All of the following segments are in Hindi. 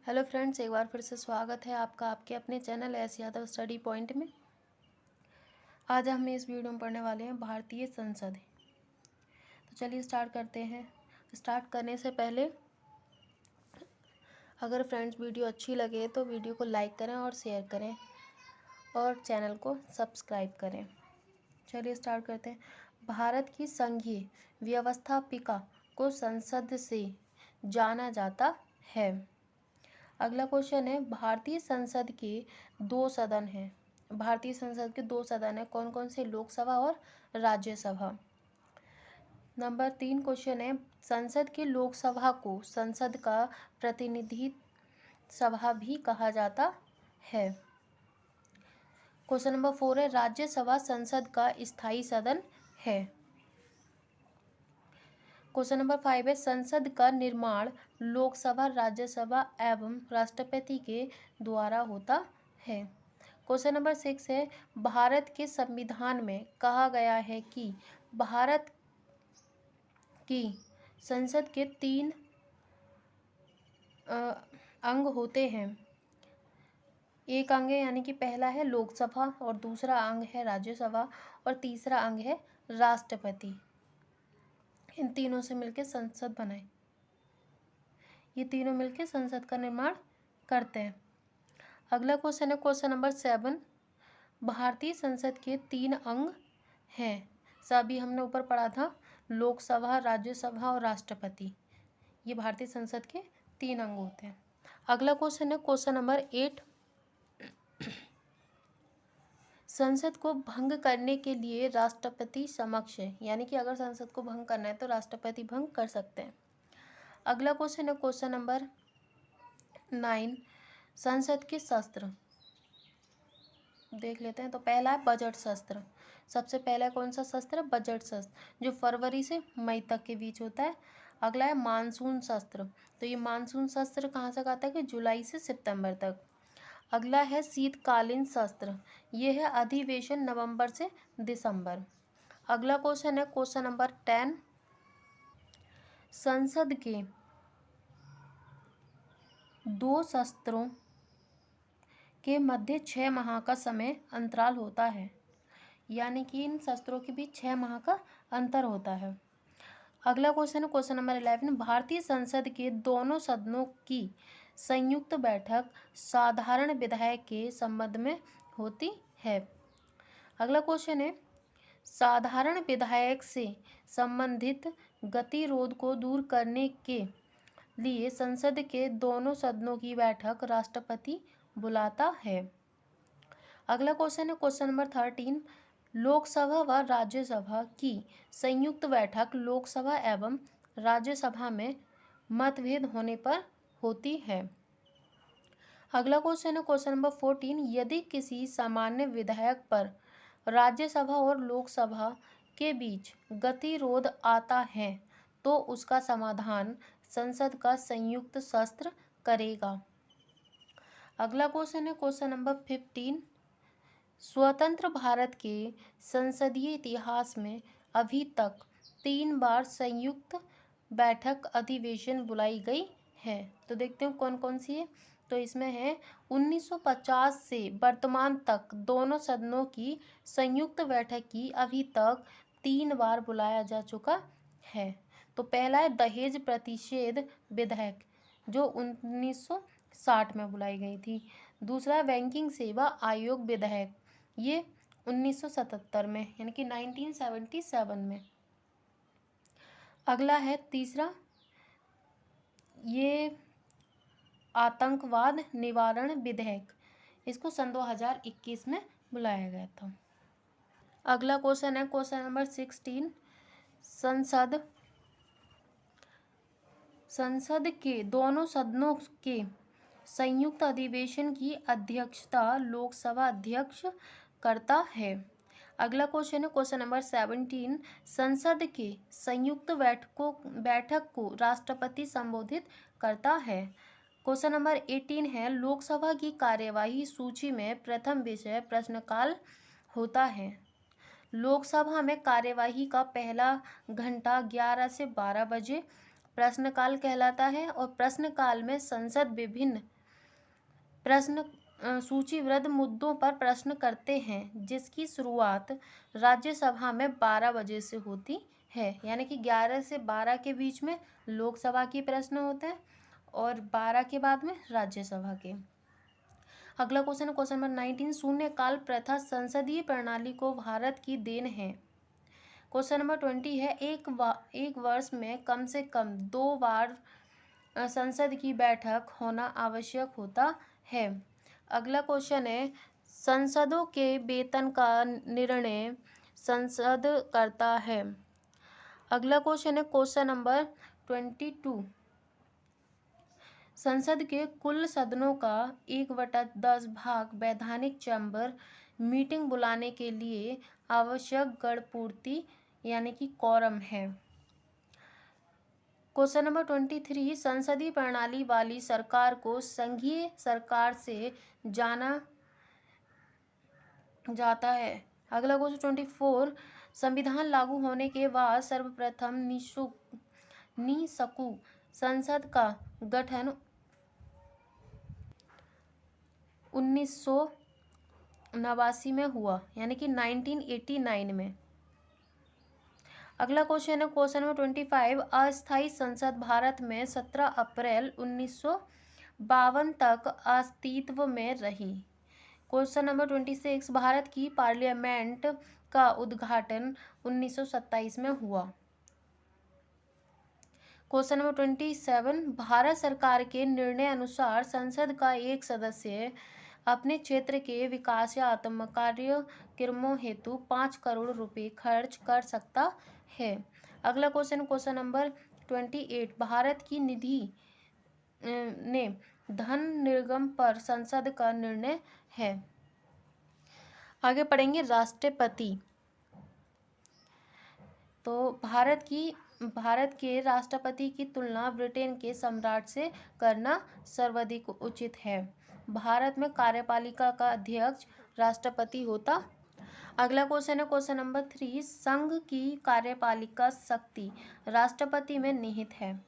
हेलो फ्रेंड्स, एक बार फिर से स्वागत है आपका आपके अपने channel S Yadav study point में। आज हम इस वीडियो में पढ़ने वाले हैं भारतीय संसद। तो चलिए स्टार्ट करते हैं। स्टार्ट करने से पहले अगर फ्रेंड्स वीडियो अच्छी लगे तो वीडियो को लाइक करें और शेयर करें और चैनल को सब्सक्राइब करें। चलिए स्टार्ट करते हैं। भारत की संघीय व्यवस्थापिका को संसद से जाना जाता है। अगला क्वेश्चन है, भारतीय संसद के दो सदन हैं। भारतीय संसद के दो सदन हैं, कौन कौन से? लोकसभा और राज्यसभा। नंबर 3 क्वेश्चन है, संसद के लोकसभा को संसद का प्रतिनिधि सभा भी कहा जाता है। क्वेश्चन नंबर 4 है, राज्यसभा संसद का स्थायी सदन है। क्वेश्चन नंबर 5 है, संसद का निर्माण लोकसभा, राज्यसभा एवं राष्ट्रपति के द्वारा होता है। क्वेश्चन नंबर 6 है, भारत के संविधान में कहा गया है कि भारत की संसद के 3 अंग होते हैं। एक अंग है, यानी कि पहला है लोकसभा और दूसरा अंग है राज्यसभा और तीसरा अंग है राष्ट्रपति। इन तीनों से मिलकर संसद बनाए। ये तीनों मिलकर संसद का निर्माण करते हैं। अगला क्वेश्चन है क्वेश्चन नंबर 7, भारतीय संसद के 3 अंग हैं। सभी हमने ऊपर पढ़ा था, लोकसभा, राज्यसभा और राष्ट्रपति। ये भारतीय संसद के 3 अंग होते हैं। अगला क्वेश्चन है क्वेश्चन नंबर 8, संसद को भंग करने के लिए राष्ट्रपति समक्ष है, यानी कि अगर संसद को भंग करना है तो राष्ट्रपति भंग कर सकते हैं। अगला क्वेश्चन है क्वेश्चन नंबर 9, संसद के शस्त्र देख लेते हैं। तो पहला है बजट शस्त्र। सबसे पहला कौन सा शस्त्र? बजट शस्त्र, जो फरवरी से मई तक के बीच होता है। अगला है मानसून शस्त्र। तो ये मानसून शस्त्र कहाँ से आता है? कि जुलाई से सितंबर तक। अगला है शीतकालीन शस्त्र। ये है अधिवेशन नवंबर से दिसंबर। अगला क्वेश्चन है क्वेश्चन नंबर 10, संसद के 2 सत्रों के मध्य 6 माह का समय अंतराल होता है, यानी कि इन सत्रों के बीच 6 माह का अंतर होता है। अगला क्वेश्चन है क्वेश्चन नंबर 11, भारतीय संसद के दोनों सदनों की संयुक्त बैठक साधारण विधायक के संबंध में होती है। अगला क्वेश्चन है, साधारण विधायक से संबंधित गतिरोध को दूर करने के लिए संसद के दोनों सदनों की बैठक राष्ट्रपति बुलाता है। अगला क्वेश्चन है क्वेश्चन नंबर 13, लोकसभा व राज्यसभा की संयुक्त बैठक लोकसभा एवं राज्यसभा में मतभेद होने पर होती है। अगला क्वेश्चन है क्वेश्चन नंबर 14, यदि किसी सामान्य विधेयक पर राज्यसभा और लोकसभा के बीच गतिरोध आता है तो उसका समाधान संसद का संयुक्त सत्र करेगा। अगला क्वेश्चन है क्वेश्चन नंबर 15, स्वतंत्र भारत के संसदीय इतिहास में अभी तक 3 बार संयुक्त बैठक अधिवेशन बुलाई गई है। तो देखते हैं कौन कौन सी है। तो इसमें है 1950 से वर्तमान तक दोनों सदनों की संयुक्त बैठक की अभी तक 3 बार बुलाया जा चुका है। तो पहला है दहेज प्रतिषेध विधेयक, जो 1960 में बुलाई गई थी। दूसरा बैंकिंग सेवा आयोग विधेयक, ये 1977 में, यानी कि 1977 में। अगला है तीसरा, ये आतंकवाद निवारण विधेयक, इसको सन 2021 में बुलाया गया था। अगला क्वेश्चन है क्वेश्चन नंबर 16, संसद के दोनों सदनों के संयुक्त अधिवेशन की अध्यक्षता लोकसभा अध्यक्ष करता है। अगला क्वेश्चन है क्वेश्चन नंबर 17, संसद के संयुक्त बैठक को राष्ट्रपति संबोधित करता है। क्वेश्चन नंबर 18 है, लोकसभा की कार्यवाही सूची में प्रथम विषय प्रश्नकाल होता है। लोकसभा में कार्यवाही का पहला घंटा 11 से 12 बजे प्रश्नकाल कहलाता है और प्रश्नकाल में संसद विभिन्न प्रश्न सूचीबद्ध मुद्दों पर प्रश्न करते हैं, जिसकी शुरुआत राज्यसभा में 12 बजे से होती है। यानी कि 11 से 12 के बीच में लोकसभा के प्रश्न होते हैं और 12 के बाद में राज्यसभा के। अगला क्वेश्चन है क्वेश्चन नंबर 19, शून्यकाल प्रथा संसदीय प्रणाली को भारत की देन है। क्वेश्चन नंबर 20 है, एक वर्ष में कम से कम 2 बार संसद की बैठक होना आवश्यक होता है। अगला क्वेश्चन है, संसदों के वेतन का निर्णय संसद करता है। अगला क्वेश्चन है क्वेश्चन नंबर 22, संसद के कुल सदनों का 1/10 भाग वैधानिक चैम्बर मीटिंग बुलाने के लिए आवश्यक गणपूर्ति यानी कि कोरम है। क्वेश्चन नंबर 23, संसदीय प्रणाली वाली सरकार को संघीय सरकार से जाना जाता है। अगला क्वेश्चन 24, संविधान लागू होने के बाद सर्वप्रथम निःशुल्क संसद का गठन 1989 में हुआ, यानी कि 1989 में। अगला क्वेश्चन है क्वेश्चन नंबर 25, अस्थायी संसद भारत में 17 अप्रैल 1952 तक अस्तित्व में रही। क्वेश्चन नंबर 26, भारत की पार्लियामेंट का उद्घाटन 1927 में हुआ। क्वेश्चन नंबर 27, भारत सरकार के निर्णय अनुसार संसद का एक सदस्य अपने क्षेत्र के विकास या आत्म कार्यक्रमों हेतु 5 करोड़ रुपए खर्च कर सकता है। अगला क्वेश्चन नंबर 28, भारत की निधि ने धन निर्गम पर संसद का निर्णय है। आगे पढ़ेंगे राष्ट्रपति। तो भारत के राष्ट्रपति की तुलना ब्रिटेन के सम्राट से करना सर्वाधिक उचित है। भारत में कार्यपालिका का अध्यक्ष राष्ट्रपति होता। अगला क्वेश्चन है क्वेश्चन नंबर 3, संघ की कार्यपालिका शक्ति राष्ट्रपति में निहित है।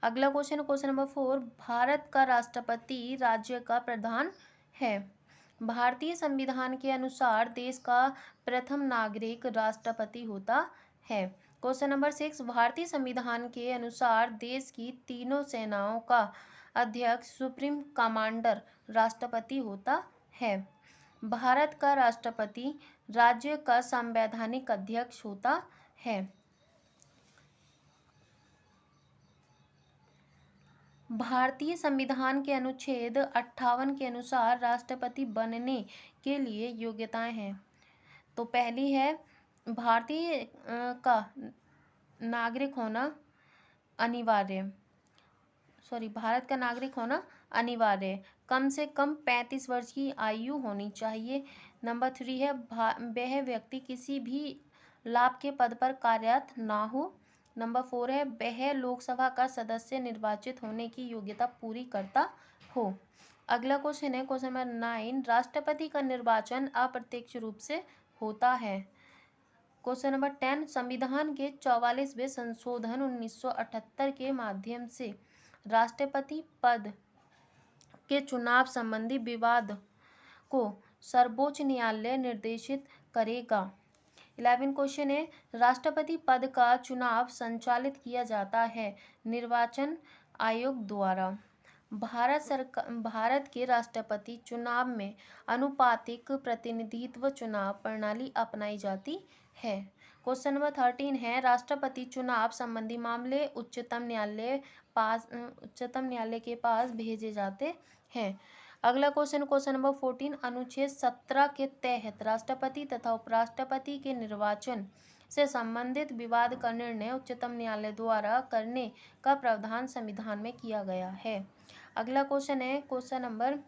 अगला क्वेश्चन नंबर 4, भारत का राष्ट्रपति राज्य का प्रधान है। भारतीय संविधान के अनुसार देश का प्रथम नागरिक राष्ट्रपति होता है। क्वेश्चन नंबर 6, भारतीय संविधान के अनुसार देश की तीनों सेनाओं का अध्यक्ष सुप्रीम कमांडर राष्ट्रपति होता है। भारत का राष्ट्रपति राज्य का संवैधानिक अध्यक्ष होता है। भारतीय संविधान के अनुच्छेद 58 के अनुसार राष्ट्रपति बनने के लिए योग्यताएं हैं। तो पहली है भारतीय का नागरिक होना अनिवार्य, भारत का नागरिक होना अनिवार्य, कम से कम 35 वर्ष की आयु होनी चाहिए। नंबर 3 है वह व्यक्ति किसी भी लाभ के पद पर कार्यरत ना हो। नंबर 4 है वह लोकसभा का सदस्य निर्वाचित होने की योग्यता पूरी करता हो। अगला क्वेश्चन है क्वेश्चन नंबर 9, राष्ट्रपति का निर्वाचन अप्रत्यक्ष रूप से होता है। क्वेश्चन नंबर 10, संविधान के 44वें संशोधन 1978 के माध्यम से राष्ट्रपति पद के चुनाव संबंधी विवाद को सर्वोच्च न्यायालय निर्देशित करेगा। 11 क्वेश्चन है राष्ट्रपति पद का चुनाव संचालित किया जाता है निर्वाचन आयोग द्वारा। भारत के राष्ट्रपति चुनाव में अनुपातिक प्रतिनिधित्व चुनाव प्रणाली अपनाई जाती है। क्वेश्चन नंबर 13 है राष्ट्रपति चुनाव संबंधी मामले उच्चतम न्यायालय के पास भेजे जाते हैं। अगला क्वेश्चन नंबर 14, अनुच्छेद 17 के तहत राष्ट्रपति तथा उपराष्ट्रपति के निर्वाचन से संबंधित विवाद का निर्णय उच्चतम न्यायालय द्वारा करने का प्रावधान संविधान में किया गया है। अगला क्वेश्चन है क्वेश्चन नंबर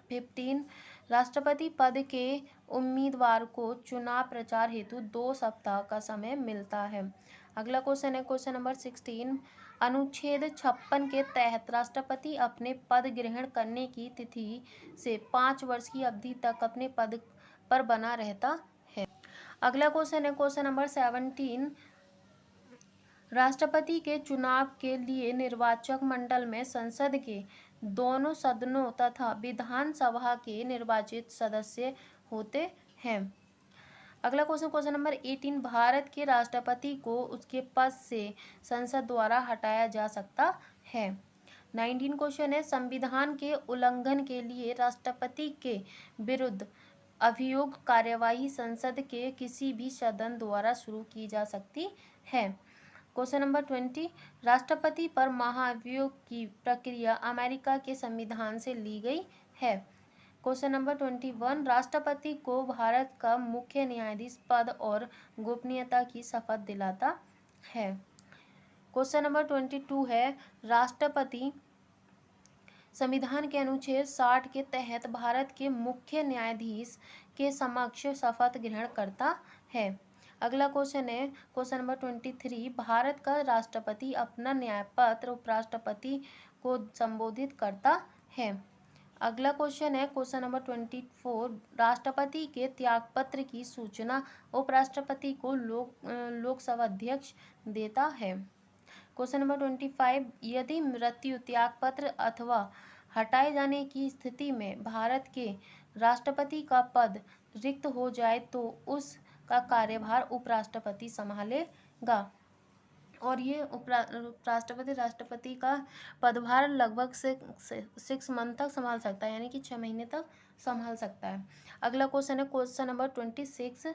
15, राष्ट्रपति पद के उम्मीदवार को चुनाव प्रचार हेतु 2 सप्ताह का समय मिलता है। अगला क्वेश्चन है क्वेश्चन नंबर 16, अनुच्छेद 56 के तहत राष्ट्रपति अपने पद ग्रहण करने की तिथि से 5 वर्ष की अवधि तक अपने पद पर बना रहता है। अगला क्वेश्चन है क्वेश्चन नंबर 17, राष्ट्रपति के चुनाव के लिए निर्वाचक मंडल में संसद के दोनों सदनों तथा विधानसभा के निर्वाचित सदस्य होते हैं। अगला क्वेश्चन नंबर 18, भारत के राष्ट्रपति को उसके पद से संसद द्वारा हटाया जा सकता है। 19 क्वेश्चन है, संविधान के उल्लंघन के लिए राष्ट्रपति के विरुद्ध अभियोग कार्यवाही संसद के किसी भी सदन द्वारा शुरू की जा सकती है। क्वेश्चन नंबर 20, राष्ट्रपति पर महाभियोग की प्रक्रिया अमेरिका के संविधान से ली गई है। क्वेश्चन नंबर 21, राष्ट्रपति को भारत का मुख्य न्यायाधीश पद और गोपनीयता की शपथ दिलाता है। क्वेश्चन नंबर 22 है, राष्ट्रपति संविधान के अनुच्छेद 60 के तहत भारत के मुख्य न्यायाधीश के समक्ष शपथ ग्रहण करता है। अगला क्वेश्चन है क्वेश्चन नंबर 23, भारत का राष्ट्रपति अपना न्यायपत्र उपराष्ट्रपति को संबोधित करता है। अगला क्वेश्चन है क्वेश्चन नंबर 24, राष्ट्रपति के त्यागपत्र की सूचना उपराष्ट्रपति को लोकसभा अध्यक्ष देता है। क्वेश्चन नंबर 25, यदि मृत्यु, त्यागपत्र अथवा हटाए जाने की स्थिति में भारत के राष्ट्रपति का पद रिक्त हो जाए तो उसका कार्यभार उपराष्ट्रपति संभालेगा। और ये राष्ट्रपति का पदभार लगभग 6 मंथ तक संभाल सकता है, यानी कि 6 महीने तक संभाल सकता है। अगला क्वेश्चन है क्वेश्चन नंबर 26,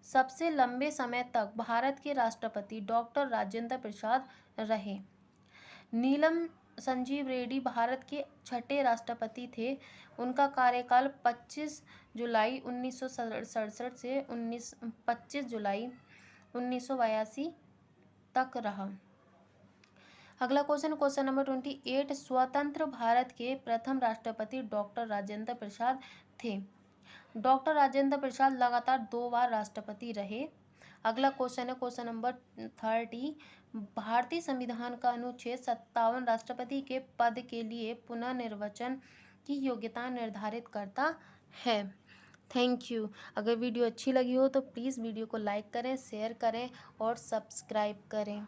सबसे लंबे समय तक भारत के राष्ट्रपति डॉक्टर राजेंद्र प्रसाद रहे। नीलम संजीव रेड्डी भारत के 6ठे राष्ट्रपति थे। उनका कार्यकाल 25 जुलाई 1967 से 25 जुलाई 1982 तक रहा। अगला क्वेश्चन नंबर 28, स्वतंत्र भारत के प्रथम राष्ट्रपति डॉक्टर राजेंद्र प्रसाद थे। डॉक्टर राजेंद्र प्रसाद लगातार 2 बार राष्ट्रपति रहे। अगला क्वेश्चन है क्वेश्चन नंबर 30, भारतीय संविधान का अनुच्छेद 57 राष्ट्रपति के पद के लिए पुनः निर्वाचन की योग्यता निर्धारित करता है। Thank you. अगर वीडियो अच्छी लगी हो तो प्लीज़ वीडियो को लाइक करें, शेयर करें और सब्सक्राइब करें।